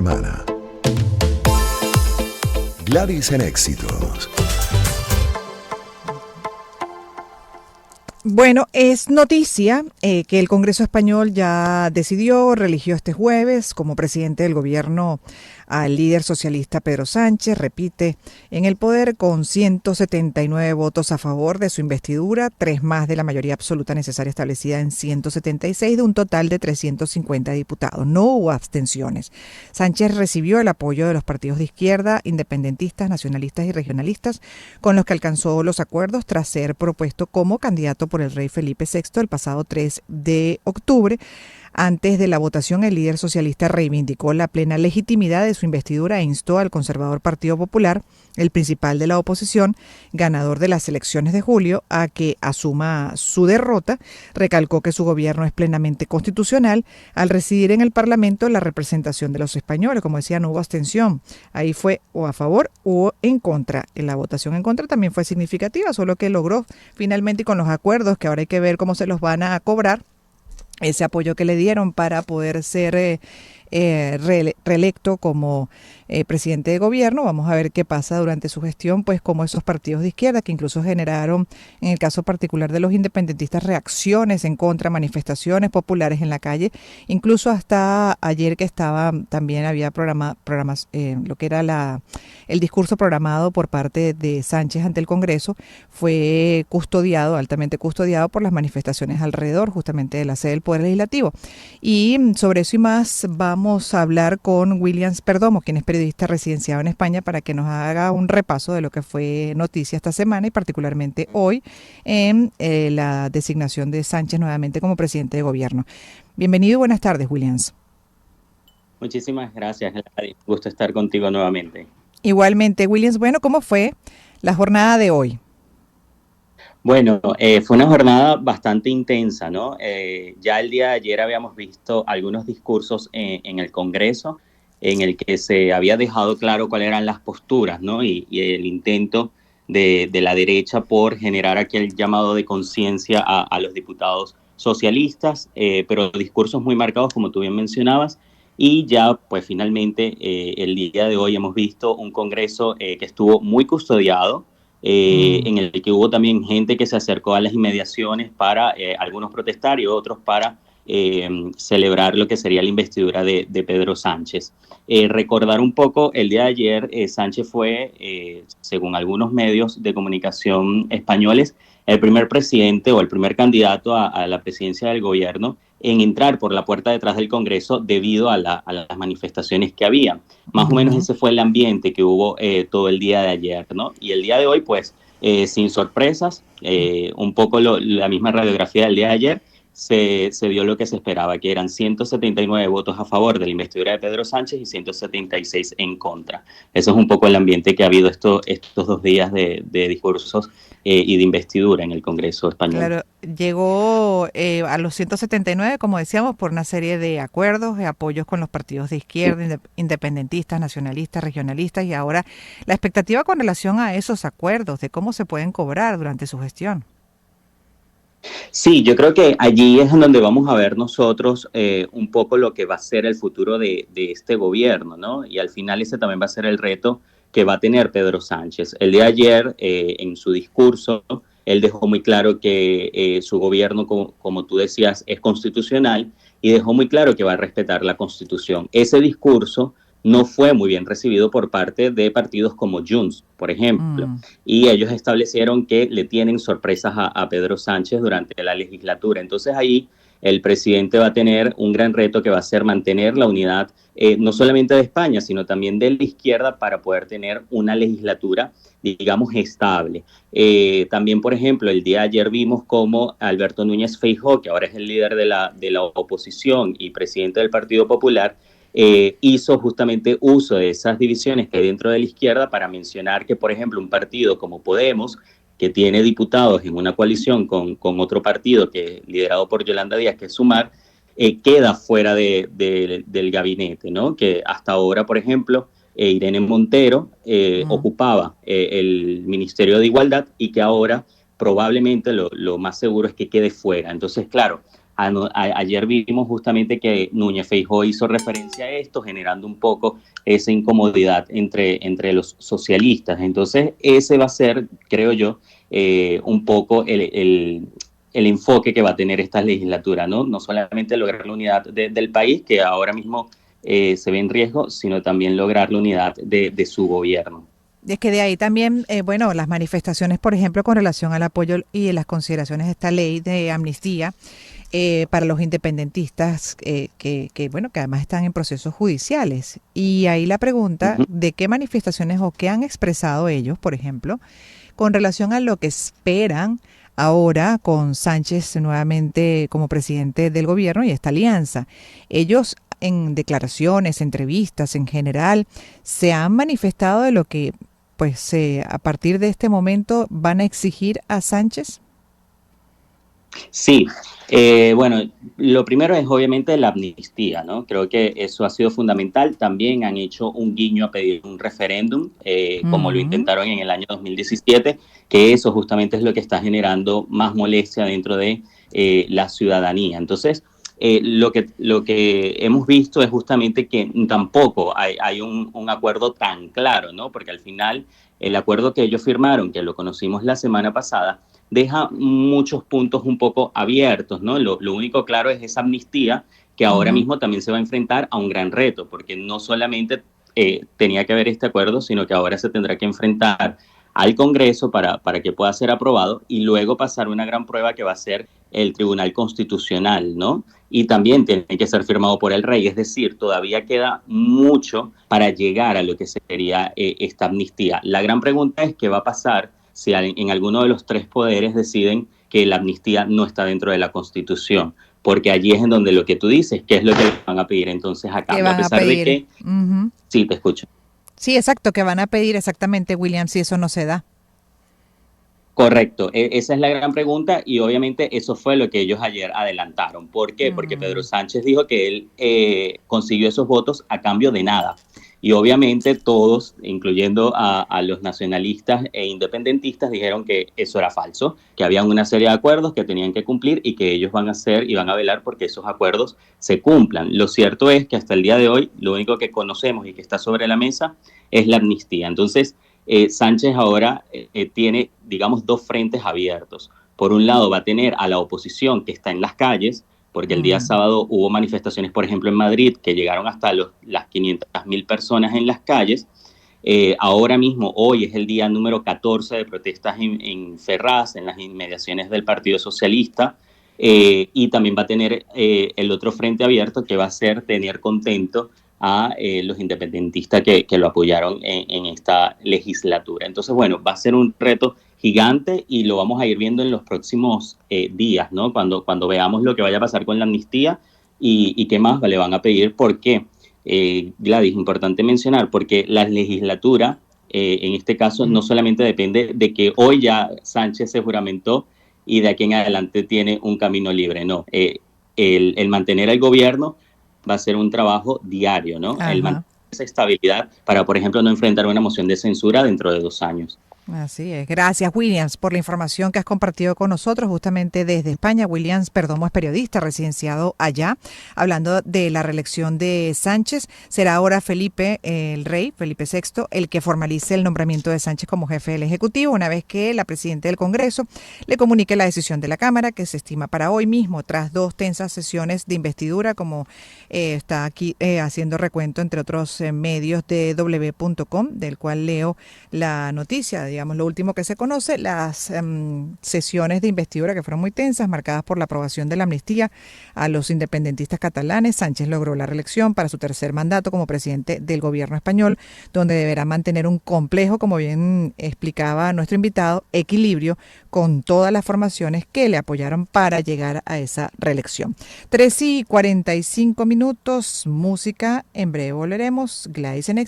Mana. Gladys en Éxitos. Bueno, es noticia que el Congreso español ya religió este jueves como presidente del gobierno al líder socialista Pedro Sánchez, repite en el poder con 179 votos a favor de su investidura, 3 más de la mayoría absoluta necesaria establecida en 176 de un total de 350 diputados. No hubo abstenciones. Sánchez recibió el apoyo de los partidos de izquierda, independentistas, nacionalistas y regionalistas, con los que alcanzó los acuerdos tras ser propuesto como candidato por el rey Felipe VI el pasado 3 de octubre. Antes de la votación, el líder socialista reivindicó la plena legitimidad de su investidura e instó al conservador Partido Popular, el principal de la oposición, ganador de las elecciones de julio, a que asuma su derrota. Recalcó que su gobierno es plenamente constitucional al residir en el Parlamento la representación de los españoles. Como decía, no hubo abstención. Ahí fue o a favor o en contra. La votación en contra también fue significativa, solo que logró finalmente, y con los acuerdos que ahora hay que ver cómo se los van a cobrar, ese apoyo que le dieron para poder ser reelecto como presidente de gobierno. Vamos a ver qué pasa durante su gestión, pues como esos partidos de izquierda que incluso generaron, en el caso particular de los independentistas, reacciones en contra, manifestaciones populares en la calle, incluso hasta ayer que también había programas, lo que era el discurso programado por parte de Sánchez ante el Congreso, fue altamente custodiado por las manifestaciones alrededor justamente de la sede del Poder Legislativo. Y sobre eso y más vamos a hablar con Williams Perdomo, quien es periodista residenciado en España, para que nos haga un repaso de lo que fue noticia esta semana y particularmente hoy en la designación de Sánchez nuevamente como presidente de gobierno. Bienvenido y buenas tardes, Williams. Muchísimas gracias, Gladys. Gusto estar contigo nuevamente. Igualmente, Williams. Bueno, ¿cómo fue la jornada de hoy? Bueno, fue una jornada bastante intensa, ¿no? Ya el día de ayer habíamos visto algunos discursos en el Congreso en el que se había dejado claro cuáles eran las posturas, ¿no? Y el intento de la derecha por generar aquel llamado de conciencia a los diputados socialistas, pero discursos muy marcados, como tú bien mencionabas. Y ya, pues finalmente, el día de hoy hemos visto un Congreso que estuvo muy custodiado, en el que hubo también gente que se acercó a las inmediaciones para algunos protestar y otros para celebrar lo que sería la investidura de Pedro Sánchez. Recordar un poco, el día de ayer Sánchez fue, según algunos medios de comunicación españoles, el primer presidente o el primer candidato a la presidencia del gobierno en entrar por la puerta detrás del Congreso debido a las manifestaciones que había. Más o menos ese fue el ambiente que hubo todo el día de ayer, ¿no? Y el día de hoy, pues, sin sorpresas, un poco la misma radiografía del día de ayer, se dio lo que se esperaba, que eran 179 votos a favor de la investidura de Pedro Sánchez y 176 en contra. Eso es un poco el ambiente que ha habido estos 2 días de discursos y de investidura en el Congreso español. Claro, llegó a los 179, como decíamos, por una serie de acuerdos, de apoyos con los partidos de izquierda, independentistas, nacionalistas, regionalistas, y ahora la expectativa con relación a esos acuerdos, de cómo se pueden cobrar durante su gestión. Sí, yo creo que allí es en donde vamos a ver nosotros un poco lo que va a ser el futuro de este gobierno, ¿no? Y al final ese también va a ser el reto que va a tener Pedro Sánchez. El de ayer, en su discurso, él dejó muy claro que su gobierno, como tú decías, es constitucional y dejó muy claro que va a respetar la Constitución. Ese discurso no fue muy bien recibido por parte de partidos como Junts, por ejemplo, y ellos establecieron que le tienen sorpresas a Pedro Sánchez durante la legislatura. Entonces ahí el presidente va a tener un gran reto que va a ser mantener la unidad no solamente de España, sino también de la izquierda para poder tener una legislatura, digamos, estable. También, por ejemplo, el día de ayer vimos cómo Alberto Núñez Feijóo, que ahora es el líder de la oposición y presidente del Partido Popular, hizo justamente uso de esas divisiones que hay dentro de la izquierda para mencionar que, por ejemplo, un partido como Podemos, que tiene diputados en una coalición con otro partido que liderado por Yolanda Díaz, que es Sumar, queda fuera del gabinete, ¿no? Que hasta ahora, por ejemplo, Irene Montero ocupaba el Ministerio de Igualdad y que ahora probablemente lo más seguro es que quede fuera. Entonces, claro, Ayer vimos justamente que Núñez Feijóo hizo referencia a esto, generando un poco esa incomodidad entre los socialistas. Entonces, ese va a ser, creo yo, un poco el enfoque que va a tener esta legislatura, ¿no? No solamente lograr la unidad del país, que ahora mismo se ve en riesgo, sino también lograr la unidad de su gobierno. Es que de ahí también, bueno, las manifestaciones, por ejemplo, con relación al apoyo y las consideraciones de esta ley de amnistía para los independentistas, bueno, que además están en procesos judiciales. Y ahí la pregunta Ujú. de qué manifestaciones o qué han expresado ellos, por ejemplo, con relación a lo que esperan ahora con Sánchez nuevamente como presidente del gobierno y esta alianza. Ellos en declaraciones, entrevistas en general, se han manifestado de lo que pues a partir de este momento van a exigir a Sánchez. Sí, bueno, lo primero es obviamente la amnistía, ¿no? Creo que eso ha sido fundamental. También han hecho un guiño a pedir un referéndum, como lo Mm. intentaron en el año 2017, que eso justamente es lo que está generando más molestia dentro de la ciudadanía. Entonces, lo que hemos visto es justamente que tampoco hay un acuerdo tan claro, ¿no? Porque al final el acuerdo que ellos firmaron, que lo conocimos la semana pasada, deja muchos puntos un poco abiertos, ¿no? Lo único claro es esa amnistía que ahora Ujú. mismo también se va a enfrentar a un gran reto, porque no solamente tenía que haber este acuerdo, sino que ahora se tendrá que enfrentar al Congreso para que pueda ser aprobado y luego pasar una gran prueba que va a ser el Tribunal Constitucional, ¿no? Y también tiene que ser firmado por el rey, es decir, todavía queda mucho para llegar a lo que sería esta amnistía. La gran pregunta es qué va a pasar si en alguno de los tres poderes deciden que la amnistía no está dentro de la Constitución, porque allí es en donde lo que tú dices, qué es lo que van a pedir entonces a ¿Qué cambio, a van a pesar de pedir? que, Ujú. sí, te escucho. Sí, exacto, que van a pedir exactamente, William, si eso no se da. Correcto, esa es la gran pregunta y obviamente eso fue lo que ellos ayer adelantaron. ¿Por qué? Porque Pedro Mm. Sánchez dijo que él consiguió esos votos a cambio de nada. Y obviamente todos, incluyendo a los nacionalistas e independentistas, dijeron que eso era falso, que habían una serie de acuerdos que tenían que cumplir y que ellos van a hacer y van a velar porque esos acuerdos se cumplan. Lo cierto es que hasta el día de hoy lo único que conocemos y que está sobre la mesa es la amnistía. Entonces, Sánchez ahora tiene, digamos, dos frentes abiertos. Por un lado, va a tener a la oposición que está en las calles, porque el día Ujú. sábado hubo manifestaciones, por ejemplo, en Madrid, que llegaron hasta las 500.000 personas en las calles. Ahora mismo, hoy es el día número 14 de protestas en Ferraz, en las inmediaciones del Partido Socialista, y también va a tener el otro frente abierto que va a ser tener contento a los independentistas que lo apoyaron en esta legislatura. Entonces, bueno, va a ser un reto gigante y lo vamos a ir viendo en los próximos días, ¿no? Cuando veamos lo que vaya a pasar con la amnistía y qué más le van a pedir, porque, Gladys, importante mencionar, porque la legislatura, en este caso, no solamente depende de que hoy ya Sánchez se juramentó y de aquí en adelante tiene un camino libre, no. El mantener el gobierno va a ser un trabajo diario, ¿no? El mantener Ajá. esa estabilidad para, por ejemplo, no enfrentar una moción de censura dentro de 2 años. Así es. Gracias, Williams, por la información que has compartido con nosotros justamente desde España. Williams Perdomo es periodista residenciado allá, hablando de la reelección de Sánchez. Será ahora Felipe, el rey, Felipe VI, el que formalice el nombramiento de Sánchez como jefe del Ejecutivo, una vez que la presidenta del Congreso le comunique la decisión de la Cámara, que se estima para hoy mismo, tras 2 tensas sesiones de investidura, como está aquí haciendo recuento, entre otros medios de w.com, del cual leo la noticia, digamos, lo último que se conoce, las sesiones de investidura que fueron muy tensas, marcadas por la aprobación de la amnistía a los independentistas catalanes. Sánchez logró la reelección para su tercer mandato como presidente del gobierno español, donde deberá mantener un complejo, como bien explicaba nuestro invitado, equilibrio con todas las formaciones que le apoyaron para llegar a esa reelección. 3:45 minutos, música, en breve volveremos. Gladys en